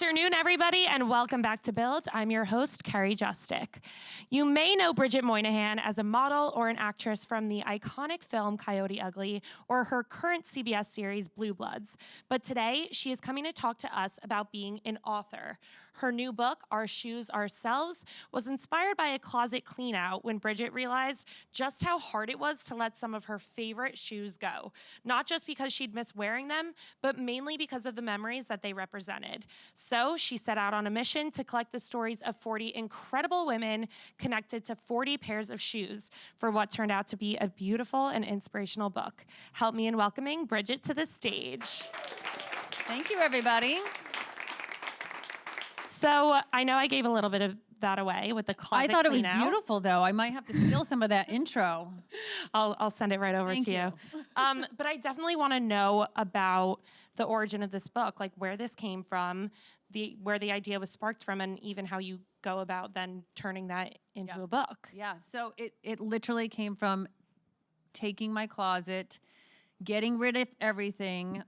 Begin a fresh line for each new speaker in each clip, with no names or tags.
afternoon, everybody, and welcome back to Build. I'm your host, Carrie Justick. You may know Bridget Moynahan as a model or an actress from the iconic film Coyote Ugly or her current CBS series Blue Bloods. But today, she is coming to talk to us about being an author. Her new book, Our Shoes, Our Selves, was inspired by a closet clean out when Bridget realized just how hard it was to let some of her favorite shoes go. Not just because she'd miss wearing them, but mainly because of the memories that they represented. So she set out on a mission to collect the stories of 40 incredible women connected to 40 pairs of shoes for what turned out to be a beautiful and inspirational book. Help me in welcoming Bridget to the stage.
Thank you, everybody.
So I know I gave a little bit of that away with the closet
I thought it was
clean out.
beautiful, though. I might have to steal some of that intro.
I'll send it right over
Thank
to you.
you.
But I definitely want to know about the origin of this book, like where this came from, where the idea was sparked from, and even how you go about then turning that into a book.
Yeah, so it literally came from taking my closet, getting rid of everything,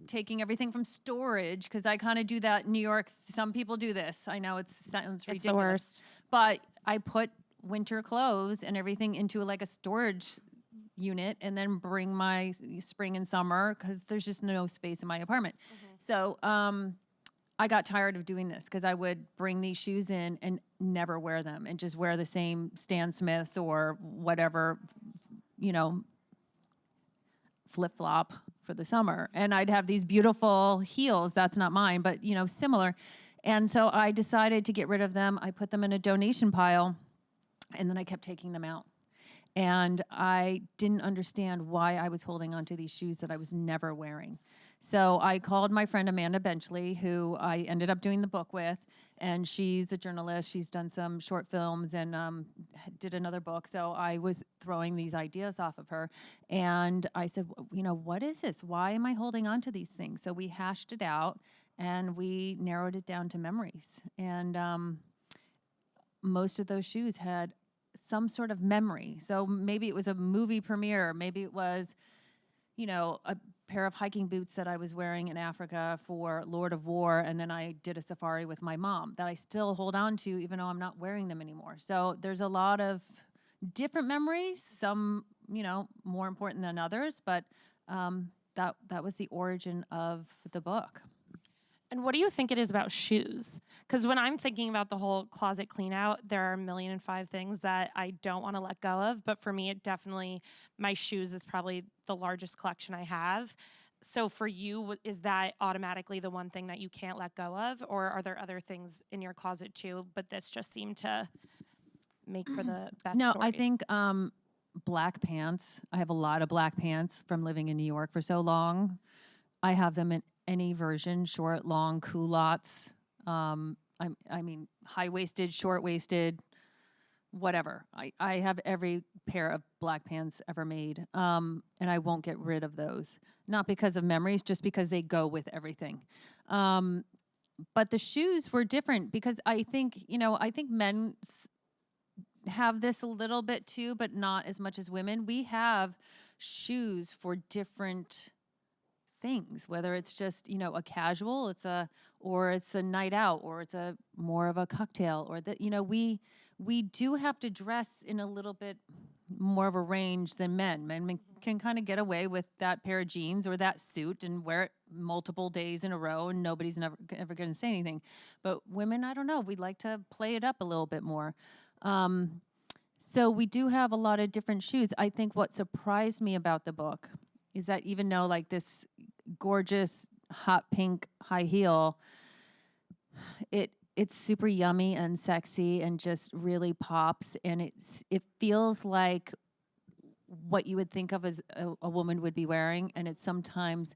taking everything from storage, because I kind of do that in New York. Some people do this. I know it sounds ridiculous.
It's the worst.
But I put winter clothes and everything into like a storage unit and then bring my spring and summer because there's just no space in my apartment. So I got tired of doing this because I would bring these shoes in and never wear them and just wear the same Stan Smiths or whatever, flip-flop for the summer. And I'd have these beautiful heels. That's not mine, but, similar. And so I decided to get rid of them. I put them in a donation pile, and then I kept taking them out. And I didn't understand why I was holding on to these shoes that I was never wearing. So I called my friend Amanda Benchley, who I ended up doing the book with, and she's a journalist. She's done some short films and did another book. So I was throwing these ideas off of her. And I said, what is this? Why am I holding on to these things? So we hashed it out, and we narrowed it down to memories. And most of those shoes had some sort of memory. So maybe it was a movie premiere. Maybe it was, a pair of hiking boots that I was wearing in Africa for Lord of War. And then I did a safari with my mom that I still hold on to, even though I'm not wearing them anymore. So there's a lot of different memories, some, more important than others. But that was the origin of the book.
And what do you think it is about shoes? Because when I'm thinking about the whole closet clean out, there are 1,000,005 things that I don't want to let go of. But for me, my shoes is probably the largest collection I have. So for you, is that automatically the one thing that you can't let go of? Or are there other things in your closet too, but this just seemed to make for the best
No,
stories?
I think black pants. I have a lot of black pants from living in New York for so long. I have them in any version, short, long, culottes. I mean, high-waisted, short-waisted, whatever. I have every pair of black pants ever made, and I won't get rid of those. Not because of memories, just because they go with everything. But the shoes were different because I think men have this a little bit too, but not as much as women. We have shoes for different things, whether it's just a casual, or it's a night out, or it's a more of a cocktail, or that we do have to dress in a little bit more of a range than men. Men can kind of get away with that pair of jeans or that suit and wear it multiple days in a row, and nobody's ever going to say anything. But women, I don't know, we like to play it up a little bit more. So we do have a lot of different shoes. I think what surprised me about the book is that even though like this gorgeous hot pink high heel, it's super yummy and sexy and just really pops, and it feels like what you would think of as a woman would be wearing, and it's sometimes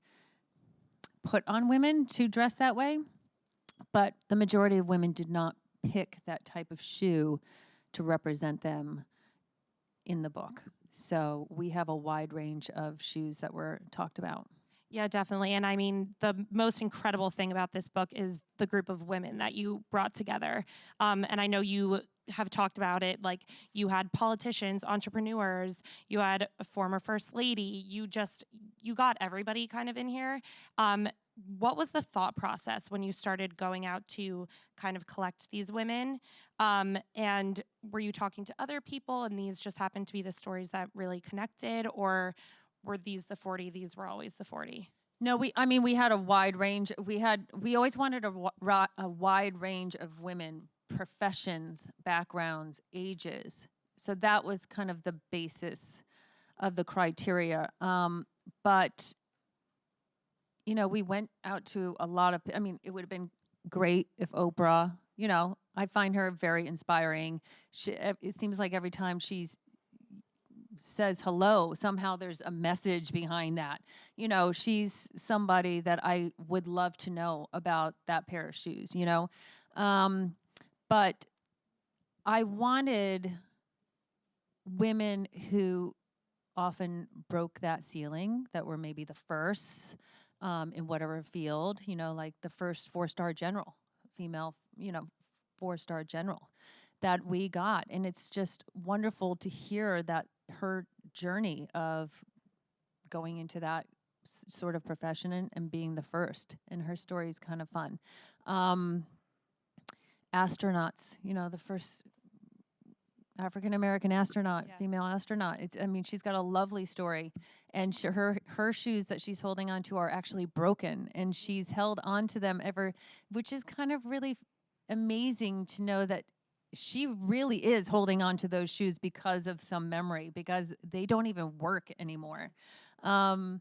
put on women to dress that way, but the majority of women did not pick that type of shoe to represent them in the book. So we have a wide range of shoes that were talked about.
Yeah, definitely. And I mean, the most incredible thing about this book is the group of women that you brought together. And I know you have talked about it. Like, you had politicians, entrepreneurs, you had a former first lady. You got everybody kind of in here. What was the thought process when you started going out to kind of collect these women? And were you talking to other people and these just happened to be the stories that really connected, or were these the 40, these were always the 40?
No, we had a wide range. We always wanted a wide range of women, professions, backgrounds, ages. So that was kind of the basis of the criteria. But we went out to a lot of, it would have been great if Oprah, I find her very inspiring. It seems like every time she says hello, somehow there's a message behind that. She's somebody that I would love to know about that pair of shoes, But I wanted women who often broke that ceiling, that were maybe the first in whatever field, like the first 4-star general, female, 4-star general that we got. And it's just wonderful to hear that her journey of going into that sort of profession and being the first. And her story is kind of fun. Astronauts, the first African-American astronaut, female astronaut. She's got a lovely story, and her shoes that she's holding onto are actually broken, and she's held onto them ever, which is kind of really amazing to know that she really is holding on to those shoes because of some memory, because they don't even work anymore. We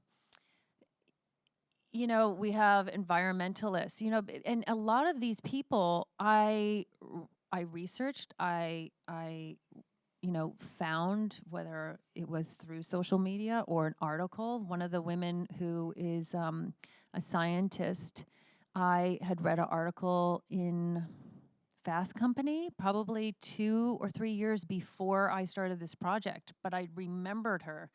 have environmentalists, and a lot of these people I researched, I found, whether it was through social media or an article. One of the women who is a scientist, I had read an article in Fast Company probably 2 or 3 years before I started this project, but I remembered her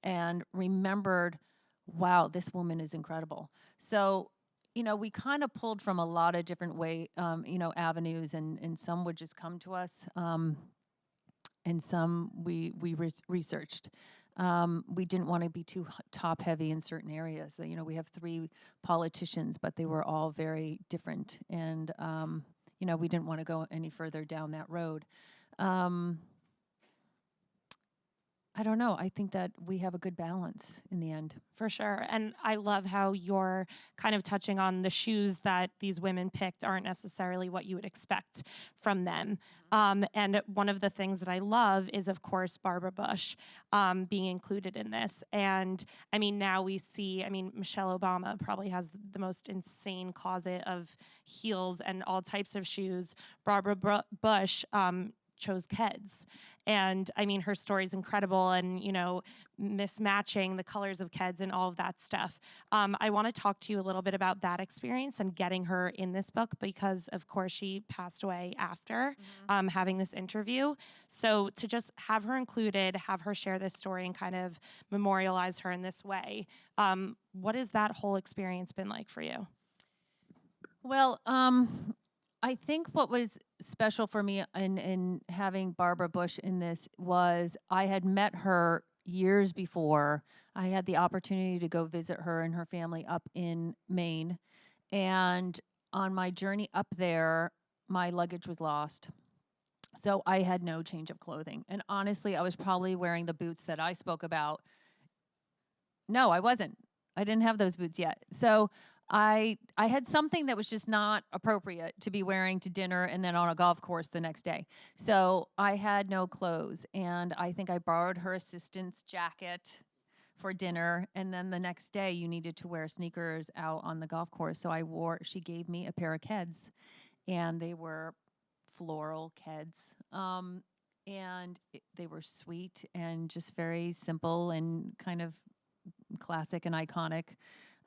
and remembered, wow, this woman is incredible. So we kind of pulled from a lot of different avenues, and some would just come to us, and some we researched. We didn't want to be too top heavy in certain areas. We have 3 politicians, but they were all very different, and we didn't want to go any further down that road. I don't know. I think that we have a good balance in the end.
For sure. And I love how you're kind of touching on the shoes that these women picked aren't necessarily what you would expect from them. And one of the things that I love is, of course, Barbara Bush being included in this. And now we see, Michelle Obama probably has the most insane closet of heels and all types of shoes. Barbara Bush chose Keds. And her story is incredible, and mismatching the colors of Keds and all of that stuff. I want to talk to you a little bit about that experience and getting her in this book, because of course she passed away after having this interview. So to just have her included, have her share this story and kind of memorialize her in this way, what has that whole experience been like for you?
Well, I think what was special for me in having Barbara Bush in this was I had met her years before. I had the opportunity to go visit her and her family up in Maine. And on my journey up there, my luggage was lost. So I had no change of clothing. And honestly, I was probably wearing the boots that I spoke about. No, I wasn't. I didn't have those boots yet. So I had something that was just not appropriate to be wearing to dinner and then on a golf course the next day. So I had no clothes, and I think I borrowed her assistant's jacket for dinner, and then the next day you needed to wear sneakers out on the golf course. So she gave me a pair of Keds, and they were floral Keds. They were sweet and just very simple and kind of classic and iconic.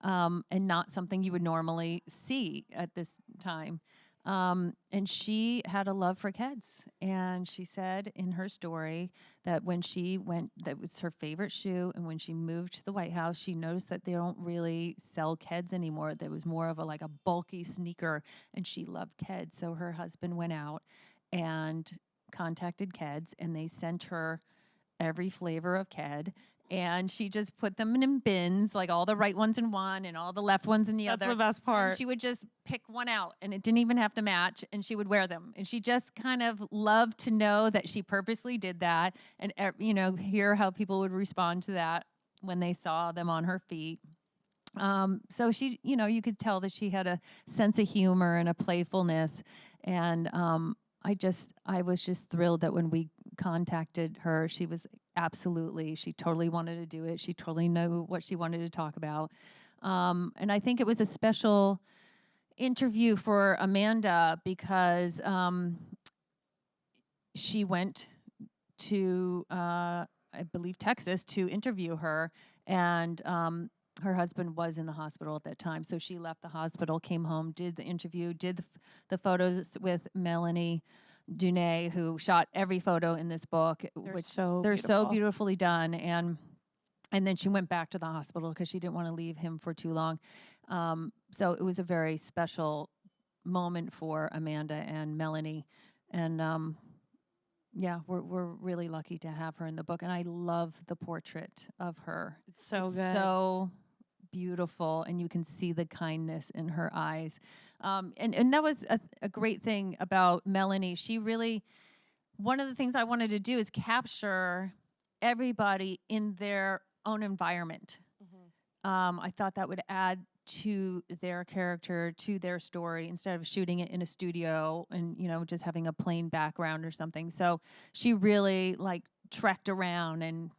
And not something you would normally see at this time. And she had a love for Keds. And she said in her story that when she went, that was her favorite shoe. And when she moved to the White House, she noticed that they don't really sell Keds anymore. There was more of a bulky sneaker, and she loved Keds. So her husband went out and contacted Keds, and they sent her every flavor of Ked. And she just put them in bins, like all the right ones in one and all the left ones in the
That's
other.
the best part.
And she would just pick one out, and it didn't even have to match, and she would wear them. And she just kind of loved to know that she purposely did that, and hear how people would respond to that when they saw them on her feet. So she, you could tell that she had a sense of humor and a playfulness. And I was just thrilled that when we contacted her, she totally wanted to do it. She totally knew what she wanted to talk about. And I think it was a special interview for Amanda because she went to, I believe, Texas to interview her. And her husband was in the hospital at that time. So she left the hospital, came home, did the interview, did the photos with Melanie Dunay, who shot every photo in this book, they're so beautifully done. And then she went back to the hospital because she didn't want to leave him for too long. So it was a very special moment for Amanda and Melanie. And yeah, we're really lucky to have her in the book. And I love the portrait of her.
It's so good.
So beautiful, and you can see the kindness in her eyes. And that was a great thing about Melanie. She really, one of the things I wanted to do is capture everybody in their own environment. I thought that would add to their character, to their story, instead of shooting it in a studio and, just having a plain background or something. So she really trekked around and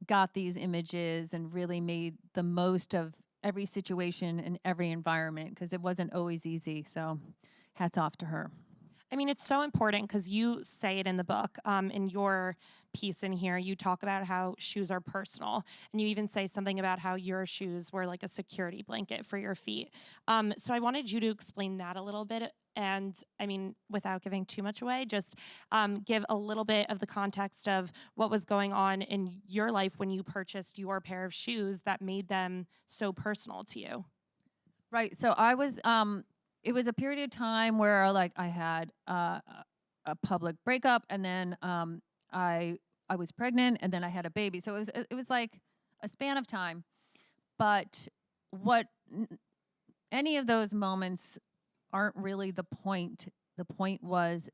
got these images and really made the most of every situation and every environment, because it wasn't always easy. So hats off to her.
I mean, it's so important because you say it in the book. In your piece in here, you talk about how shoes are personal. And you even say something about how your shoes were like a security blanket for your feet. So I wanted you to explain that a little bit. And I mean, without giving too much away, just give a little bit of the context of what was going on in your life when you purchased your pair of shoes that made them so personal to you.
Right. So I was... it was a period of time where I had a public breakup, and then I was pregnant, and then I had a baby. So it was like a span of time. But any of those moments aren't really the point. The point was,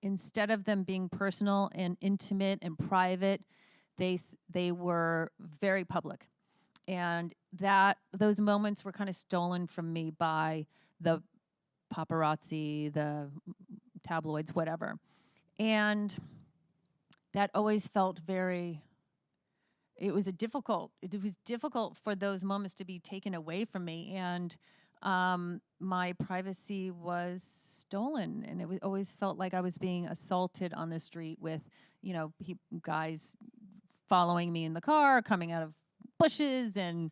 instead of them being personal and intimate and private, they were very public. And those moments were kind of stolen from me by the paparazzi, the tabloids, whatever. And that always felt it was difficult for those moments to be taken away from me. And my privacy was stolen. And it always felt like I was being assaulted on the street with, guys following me in the car, coming out of bushes and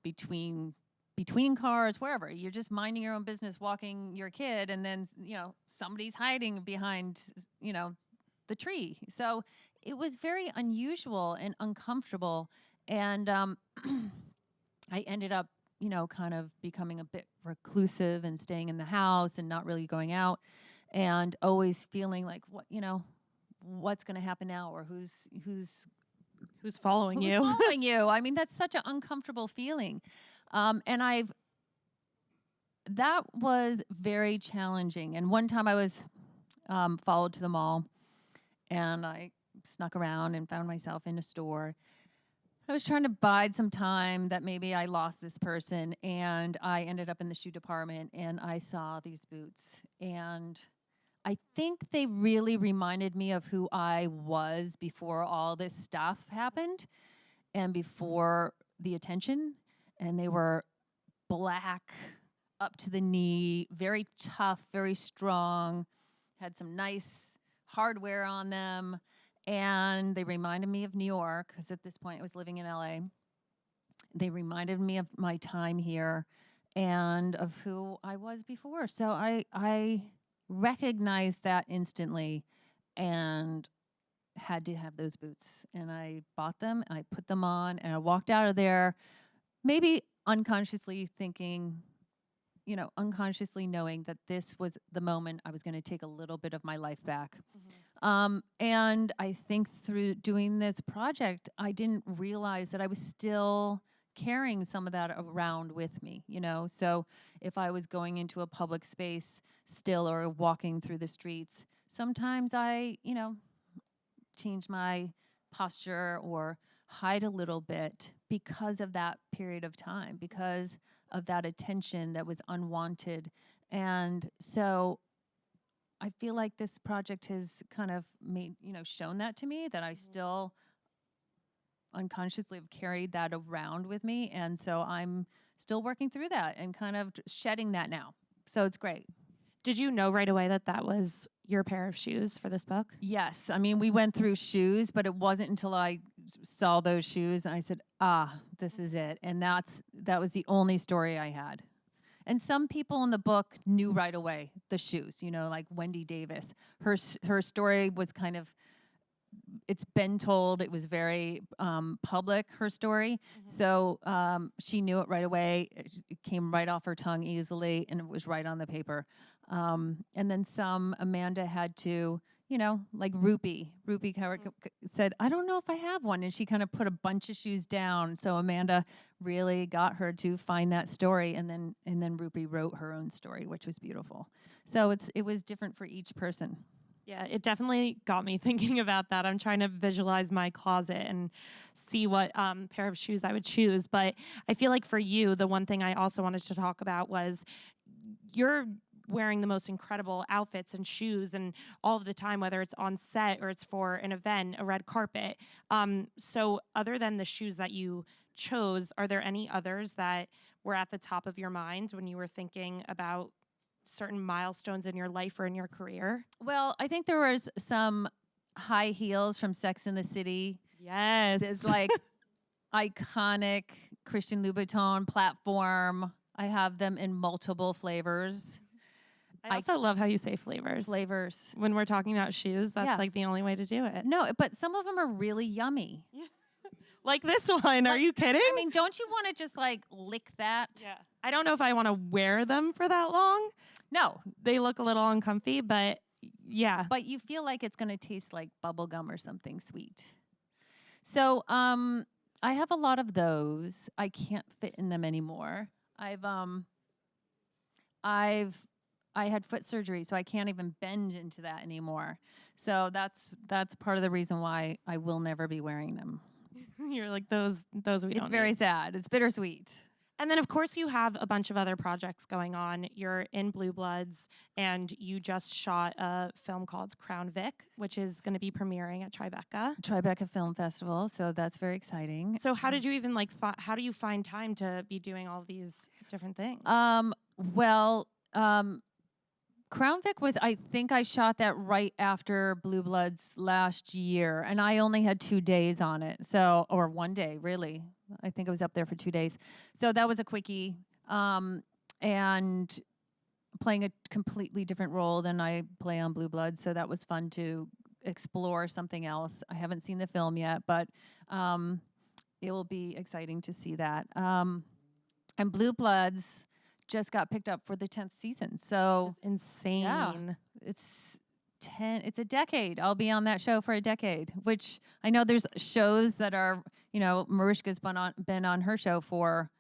between cars, wherever. You're just minding your own business, walking your kid, and then, somebody's hiding behind, the tree. So it was very unusual and uncomfortable. And I ended up, kind of becoming a bit reclusive and staying in the house and not really going out, and always feeling like, what's going to happen now, or who's
following you.
Following you. I mean, that's such an uncomfortable feeling. And that was very challenging. And one time I was followed to the mall, and I snuck around and found myself in a store. I was trying to bide some time that maybe I lost this person, and I ended up in the shoe department, and I saw these boots. And I think they really reminded me of who I was before all this stuff happened and before the attention. And they were black, up to the knee, very tough, very strong, had some nice hardware on them. And they reminded me of New York, because at this point I was living in LA. They reminded me of my time here and of who I was before. So I recognized that instantly and had to have those boots. And I bought them, and I put them on, and I walked out of there, maybe unconsciously thinking, unconsciously knowing that this was the moment I was going to take a little bit of my life back. And I think through doing this project, I didn't realize that I was still carrying some of that around with me, you know? So if I was going into a public space still or walking through the streets, sometimes I, change my posture or hide a little bit because of that period of time, because of that attention that was unwanted. And so I feel like this project has kind of made, shown that to me, that I still unconsciously have carried that around with me. And so I'm still working through that and kind of shedding that now. So it's great.
Did you know right away that that was your pair of shoes for this book?
Yes. I mean, we went through shoes, but it wasn't until I saw those shoes and I said, this is it. And that was the only story I had. And some people in the book knew right away the shoes, like Wendy Davis. Her story was kind of, it's been told, it was very public, her story. So she knew it right away. It came right off her tongue easily, and it was right on the paper. And then some, Amanda had to, like Rupi said, I don't know if I have one. And she kind of put a bunch of shoes down. So Amanda really got her to find that story. And then Rupi wrote her own story, which was beautiful. So it was different for each person.
Yeah, it definitely got me thinking about that. I'm trying to visualize my closet and see what pair of shoes I would choose. But I feel like for you, the one thing I also wanted to talk about was you're wearing the most incredible outfits and shoes and all of the time, whether it's on set or it's for an event, a red carpet. So other than the shoes that you chose, are there any others that were at the top of your mind when you were thinking about certain milestones in your life or in your career?
Well, I think there was some high heels from Sex and the City.
Yes.
It's like iconic Christian Louboutin platform. I have them in multiple flavors.
I also love how you say flavors.
Flavors.
When we're talking about shoes, that's like the only way to do it.
No, but some of them are really yummy.
Like this one. Are you kidding?
I mean, don't you want to just like lick that?
Yeah. I don't know if I want to wear them for that long.
No.
They look a little uncomfy, but yeah.
But you feel like it's going to taste like bubble gum or something sweet. So I have a lot of those. I can't fit in them anymore. I had foot surgery, so I can't even bend into that anymore. So that's part of the reason why I will never be wearing them.
You're like, those we don't need.
It's very sad. It's bittersweet.
And then, of course, you have a bunch of other projects going on. You're in Blue Bloods, and you just shot a film called Crown Vic, which is going to be premiering at
Tribeca Film Festival, so that's very exciting.
So how did you even, how do you find time to be doing all these different things?
Crown Vic was, I think I shot that right after Blue Bloods last year, and I only had 2 days on it, or 1 day, really. I think I was up there for 2 days. So that was a quickie, and playing a completely different role than I play on Blue Bloods, so that was fun to explore something else. I haven't seen the film yet, but it will be exciting to see that. And Blue Bloods just got picked up for the 10th season. So
it's insane.
Yeah, it's a decade. I'll be on that show for a decade, which I know there's shows that are, Mariska's been on her show for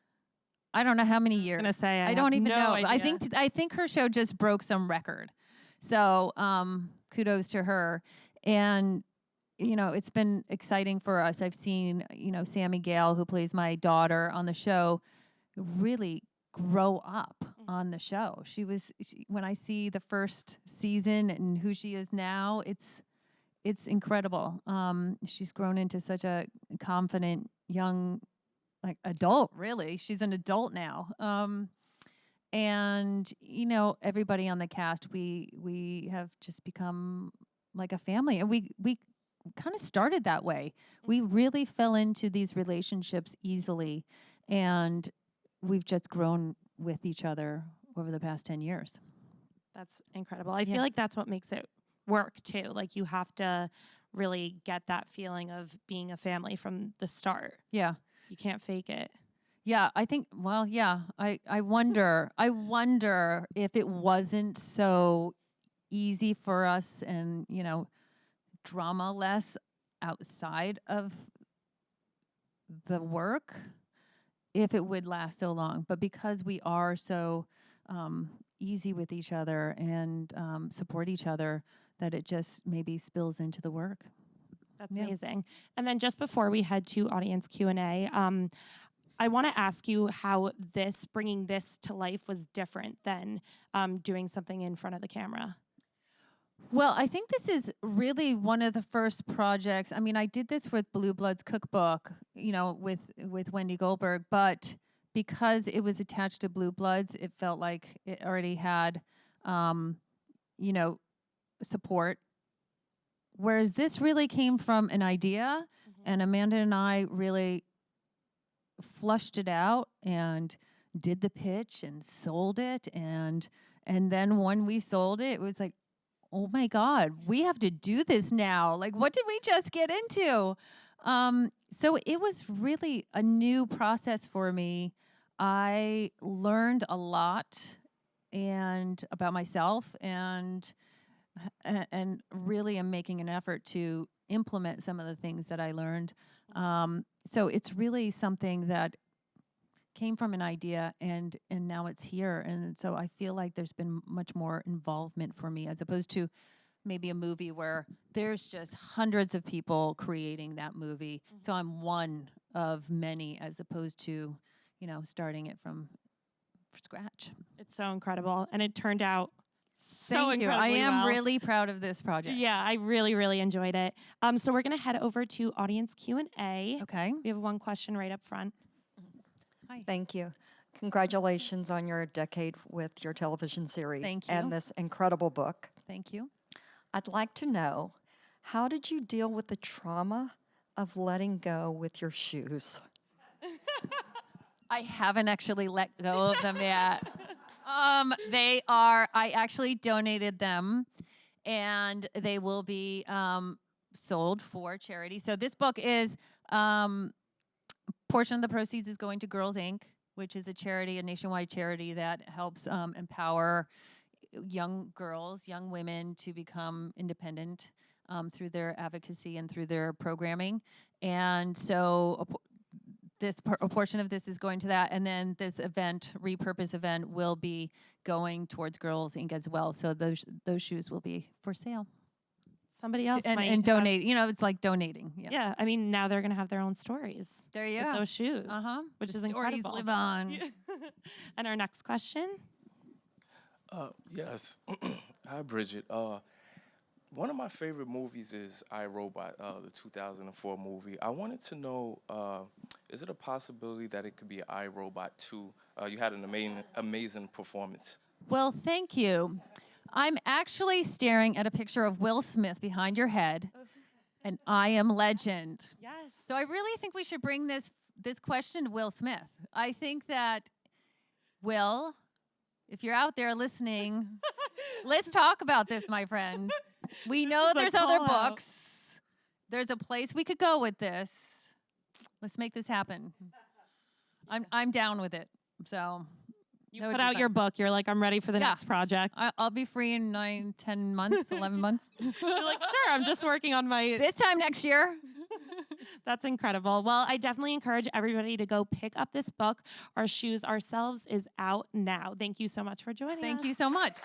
I don't know how many years.
I was gonna say
I don't even know.
Idea.
I think her show just broke some record. So kudos to her. And it's been exciting for us. I've seen, Sammy Gale, who plays my daughter on the show, really grow up on the show. When I see the first season and who she is now, it's incredible. She's grown into such a confident young adult, really. She's an adult now. And everybody on the cast, we have just become like a family, and we kind of started that way. We really fell into these relationships easily, and we've just grown with each other over the past 10 years.
That's incredible. I feel like that's what makes it work too. Like you have to really get that feeling of being a family from the start.
Yeah.
You can't fake it.
Yeah, I think, I wonder if it wasn't so easy for us and, drama less outside of the work if it would last so long. But because we are so easy with each other and support each other, that it just maybe spills into the work.
That's amazing. And then just before we head to audience Q&A, I want to ask you how bringing this to life was different than doing something in front of the camera.
Well, I think this is really one of the first projects. I mean, I did this with Blue Bloods Cookbook, with Wendy Goldberg, but because it was attached to Blue Bloods, it felt like it already had, support. Whereas this really came from an idea, and Amanda and I really flushed it out and did the pitch and sold it, and then when we sold it, it was like, oh my God, we have to do this now. Like, what did we just get into? So it was really a new process for me. I learned a lot and about myself, and really am making an effort to implement some of the things that I learned. So it's really something that came from an idea, and now it's here. And so I feel like there's been much more involvement for me, as opposed to maybe a movie where there's just hundreds of people creating that movie. So I'm one of many, as opposed to, starting it from scratch.
It's so incredible. And it turned out so
Thank you. I
incredibly
am
well.
really proud of this project.
Yeah, I really, really enjoyed it. So we're going to head over to audience Q&A.
Okay.
We have one question right up front.
Hi.
Thank you. Congratulations on your decade with your television series.
Thank you.
And this incredible book.
Thank you.
I'd like to know, how did you deal with the trauma of letting go with your shoes?
I haven't actually let go of them yet. I actually donated them, and they will be sold for charity. So this book is, portion of the proceeds is going to Girls Inc., which is a nationwide charity that helps empower young girls, young women to become independent through their advocacy and through their programming. And so a portion of this is going to that, and then this repurpose event, will be going towards Girls Inc. as well. So those shoes will be for sale.
Somebody else might
and donate. It's like donating.
Yeah, I mean, now they're going to have their own stories.
There you
with
go.
those shoes, which
The
is
stories
incredible.
live on.
And our next question.
Yes. Hi, Bridget. One of my favorite movies is I, Robot, the 2004 movie. I wanted to know, is it a possibility that it could be I, Robot 2? You had an amazing performance.
Well, thank you. I'm actually staring at a picture of Will Smith behind your head, and I Am Legend.
Yes.
So I really think we should bring this question to Will Smith. I think that, Will, if you're out there listening, let's talk about this, my friend. We know there's other books. There's a place we could go with this. Let's make this happen. I'm down with it. So
you put out your book. You're like, I'm ready for the next project.
I'll be free in 9, 10 months, 11 months.
You're like, sure, I'm just working on my...
This time next year.
That's incredible. Well, I definitely encourage everybody to go pick up this book. Our Shoes, Ourselves is out now. Thank you so much for joining us.
Thank you so much.